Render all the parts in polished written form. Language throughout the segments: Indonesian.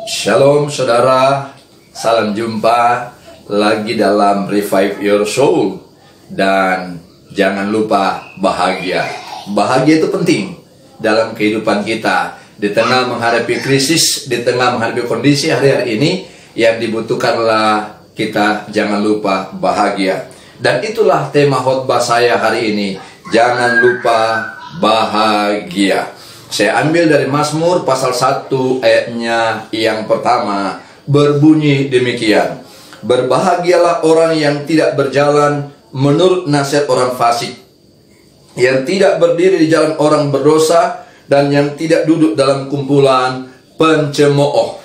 Shalom saudara, salam jumpa lagi dalam Revive Your Soul. Dan jangan lupa bahagia. Bahagia itu penting dalam kehidupan kita. Di tengah menghadapi krisis, di tengah menghadapi kondisi hari-hari ini, yang dibutuhkanlah kita jangan lupa bahagia. Dan itulah tema khotbah saya hari ini, jangan lupa bahagia. Saya ambil dari Mazmur pasal 1 ayatnya yang pertama, berbunyi demikian: berbahagialah orang yang tidak berjalan menurut nasihat orang fasik, yang tidak berdiri di jalan orang berdosa, dan yang tidak duduk dalam kumpulan pencemooh.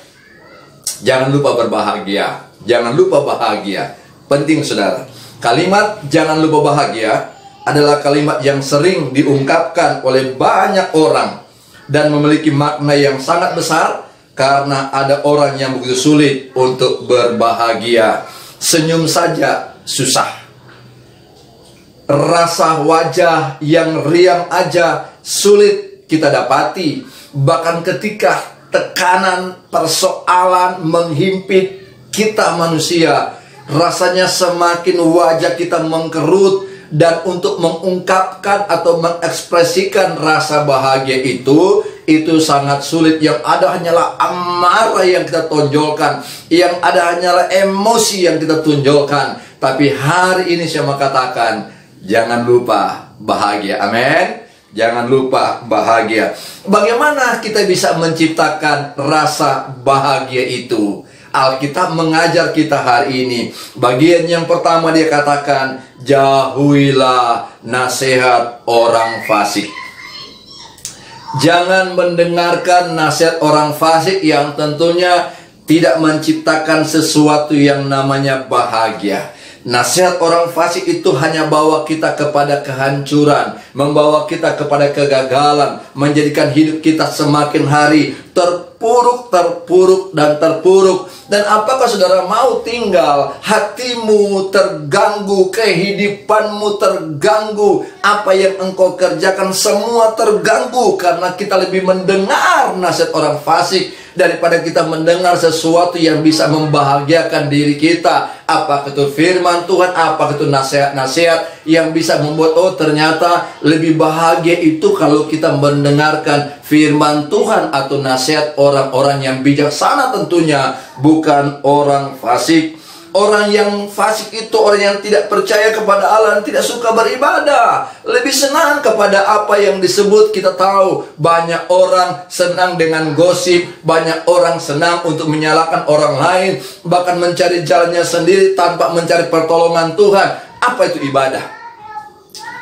Jangan lupa berbahagia. Jangan lupa bahagia. Penting saudara. Kalimat jangan lupa bahagia adalah kalimat yang sering diungkapkan oleh banyak orang dan memiliki makna yang sangat besar, karena ada orang yang begitu sulit untuk berbahagia. Senyum saja susah, rasa wajah yang riang aja sulit kita dapati. Bahkan ketika tekanan persoalan menghimpit kita manusia, rasanya semakin wajah kita mengkerut. Dan untuk mengungkapkan atau mengekspresikan rasa bahagia itu sangat sulit. Yang ada hanyalah amarah yang kita tonjolkan, yang ada hanyalah emosi yang kita tunjukkan. Tapi hari ini saya mau katakan, jangan lupa bahagia. Amin. Jangan lupa bahagia. Bagaimana kita bisa menciptakan rasa bahagia itu? Alkitab mengajar kita hari ini. Bagian yang pertama dia katakan, jauhilah nasihat orang fasik. Jangan mendengarkan nasihat orang fasik yang tentunya tidak menciptakan sesuatu yang namanya bahagia. Nasihat orang fasik itu hanya bawa kita kepada kehancuran, membawa kita kepada kegagalan, menjadikan hidup kita semakin hari terpuruk, dan terpuruk. Dan apakah saudara mau tinggal hatimu terganggu, kehidupanmu terganggu, apa yang engkau kerjakan semua terganggu karena kita lebih mendengar nasihat orang fasik daripada kita mendengar sesuatu yang bisa membahagiakan diri kita? Apakah itu firman Tuhan, apakah itu nasihat-nasihat yang bisa membuat, oh ternyata lebih bahagia itu kalau kita mendengarkan firman Tuhan atau nasihat orang-orang yang bijaksana, tentunya bukan orang fasik. Orang yang fasik itu orang yang tidak percaya kepada Allah, yang tidak suka beribadah, lebih senang kepada apa yang disebut. Kita tahu banyak orang senang dengan gosip, banyak orang senang untuk menyalahkan orang lain, bahkan mencari jalannya sendiri tanpa mencari pertolongan Tuhan. Apa itu ibadah?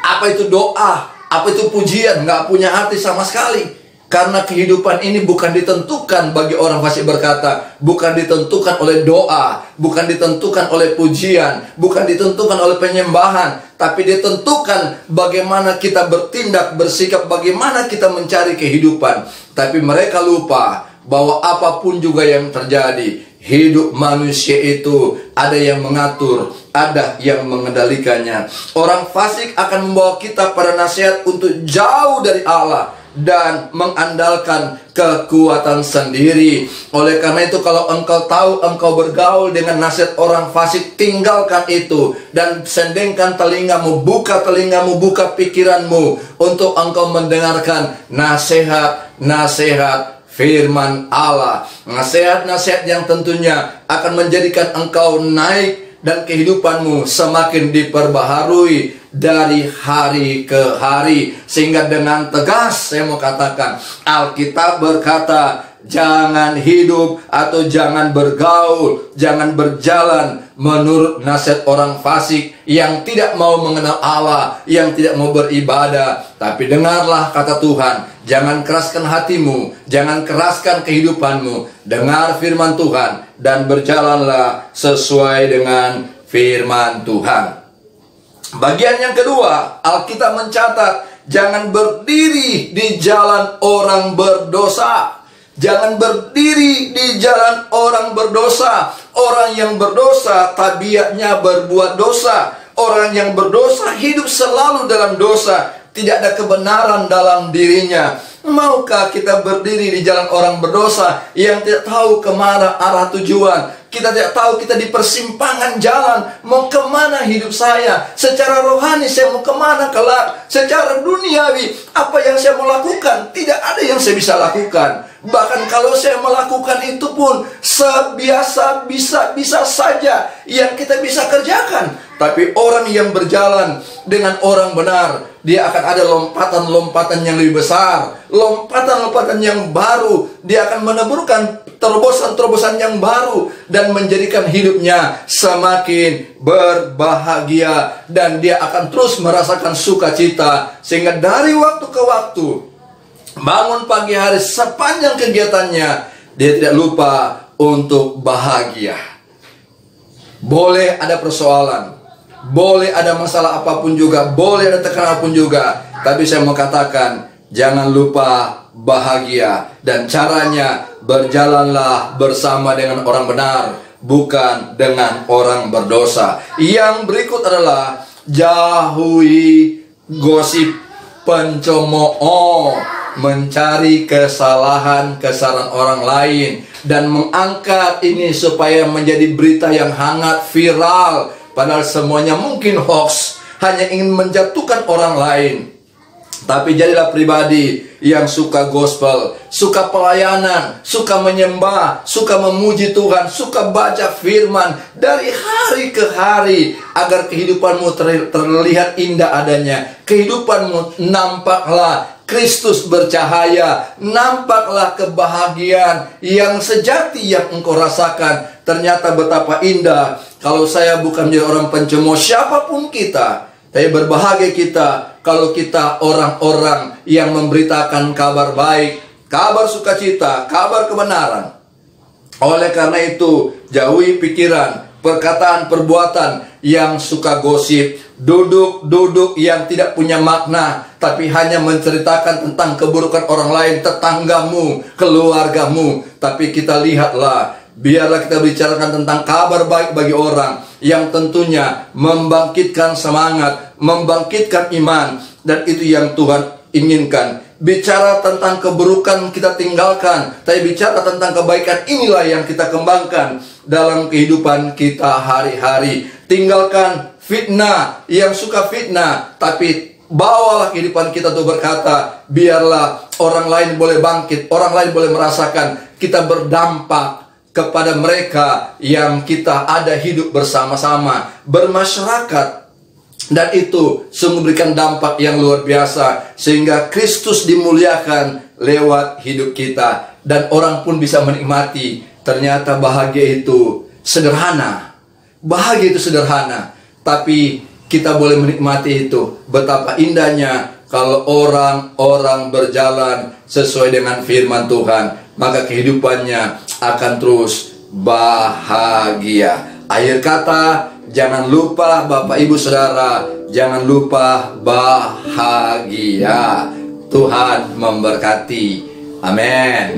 Apa itu doa? Apa itu pujian? Nggak punya hati sama sekali. Karena kehidupan ini bukan ditentukan, bagi orang fasik berkata, bukan ditentukan oleh doa, bukan ditentukan oleh pujian, bukan ditentukan oleh penyembahan, tapi ditentukan bagaimana kita bertindak, bersikap, bagaimana kita mencari kehidupan. Tapi mereka lupa bahwa apapun juga yang terjadi, hidup manusia itu ada yang mengatur, ada yang mengendalikannya. Orang fasik akan membawa kita pada nasihat untuk jauh dari Allah dan mengandalkan kekuatan sendiri. Oleh karena itu, kalau engkau tahu engkau bergaul dengan nasihat orang fasik, tinggalkan itu dan sendengkan telingamu, buka telingamu, buka pikiranmu untuk engkau mendengarkan nasihat-nasihat firman Allah. Nasihat-nasihat yang tentunya akan menjadikan engkau naik dan kehidupanmu semakin diperbaharui dari hari ke hari. Sehingga dengan tegas saya mau katakan, Alkitab berkata, jangan hidup atau jangan bergaul, jangan berjalan menurut nasihat orang fasik yang tidak mau mengenal Allah, yang tidak mau beribadah. Tapi dengarlah kata Tuhan, jangan keraskan hatimu, jangan keraskan kehidupanmu. Dengar firman Tuhan dan berjalanlah sesuai dengan firman Tuhan. Bagian yang kedua, Alkitab mencatat, jangan berdiri di jalan orang berdosa. Jangan berdiri di jalan orang berdosa. Orang yang berdosa tabiatnya berbuat dosa. Orang yang berdosa hidup selalu dalam dosa. Tidak ada kebenaran dalam dirinya. Maukah kita berdiri di jalan orang berdosa yang tidak tahu kemana arah tujuan? Kita tidak tahu, kita di persimpangan jalan. Mau kemana hidup saya? Secara rohani saya mau kemana kelak? Secara duniawi, apa yang saya mau lakukan? Tidak ada yang saya bisa lakukan. Bahkan kalau saya melakukan itu pun bisa saja yang kita bisa kerjakan. Tapi orang yang berjalan dengan orang benar, dia akan ada lompatan-lompatan yang lebih besar, lompatan-lompatan yang baru. Dia akan meneburkan terobosan-terobosan yang baru dan menjadikan hidupnya semakin berbahagia, dan dia akan terus merasakan sukacita, sehingga dari waktu ke waktu, bangun pagi hari sepanjang kegiatannya, dia tidak lupa untuk bahagia. Boleh ada persoalan, boleh ada masalah apapun juga, boleh ada tekanan apapun juga, tapi saya mau katakan, jangan lupa bahagia. Dan caranya, berjalanlah bersama dengan orang benar, bukan dengan orang berdosa. Yang berikut adalah jauhi gosip, pencemooh, mencari kesalahan orang lain, dan mengangkat ini supaya menjadi berita yang hangat, viral. Padahal semuanya mungkin hoax, hanya ingin menjatuhkan orang lain. Tapi jadilah pribadi yang suka gospel, suka pelayanan, suka menyembah, suka memuji Tuhan, suka baca firman dari hari ke hari, agar kehidupanmu terlihat indah adanya. Kehidupanmu nampaklah Kristus bercahaya, nampaklah kebahagiaan yang sejati yang engkau rasakan. Ternyata betapa indah kalau saya bukan menjadi orang pencemooh, siapapun kita, tapi berbahagia kita kalau kita orang-orang yang memberitakan kabar baik, kabar sukacita, kabar kebenaran. Oleh karena itu, jauhi pikiran, perkataan, perbuatan yang suka gosip, duduk yang tidak punya makna, tapi hanya menceritakan tentang keburukan orang lain, tetanggamu, keluargamu. Tapi kita lihatlah, biarlah kita bicarakan tentang kabar baik bagi orang yang tentunya membangkitkan semangat, membangkitkan iman, dan itu yang Tuhan inginkan. Bicara tentang keburukan kita tinggalkan, tapi bicara tentang kebaikan, inilah yang kita kembangkan dalam kehidupan kita hari-hari. Tinggalkan fitnah, yang suka fitnah, tapi bawalah kehidupan kita untuk berkata, biarlah orang lain boleh bangkit, orang lain boleh merasakan, kita berdampak kepada mereka yang kita ada hidup bersama-sama, bermasyarakat. Dan itu sungguh memberikan dampak yang luar biasa, sehingga Kristus dimuliakan lewat hidup kita, dan orang pun bisa menikmati. Ternyata bahagia itu sederhana, bahagia itu sederhana, tapi kita boleh menikmati itu. Betapa indahnya kalau orang-orang berjalan sesuai dengan firman Tuhan, maka kehidupannya akan terus bahagia. Akhir kata, jangan lupa Bapak Ibu Saudara, jangan lupa bahagia. Tuhan memberkati. Amin.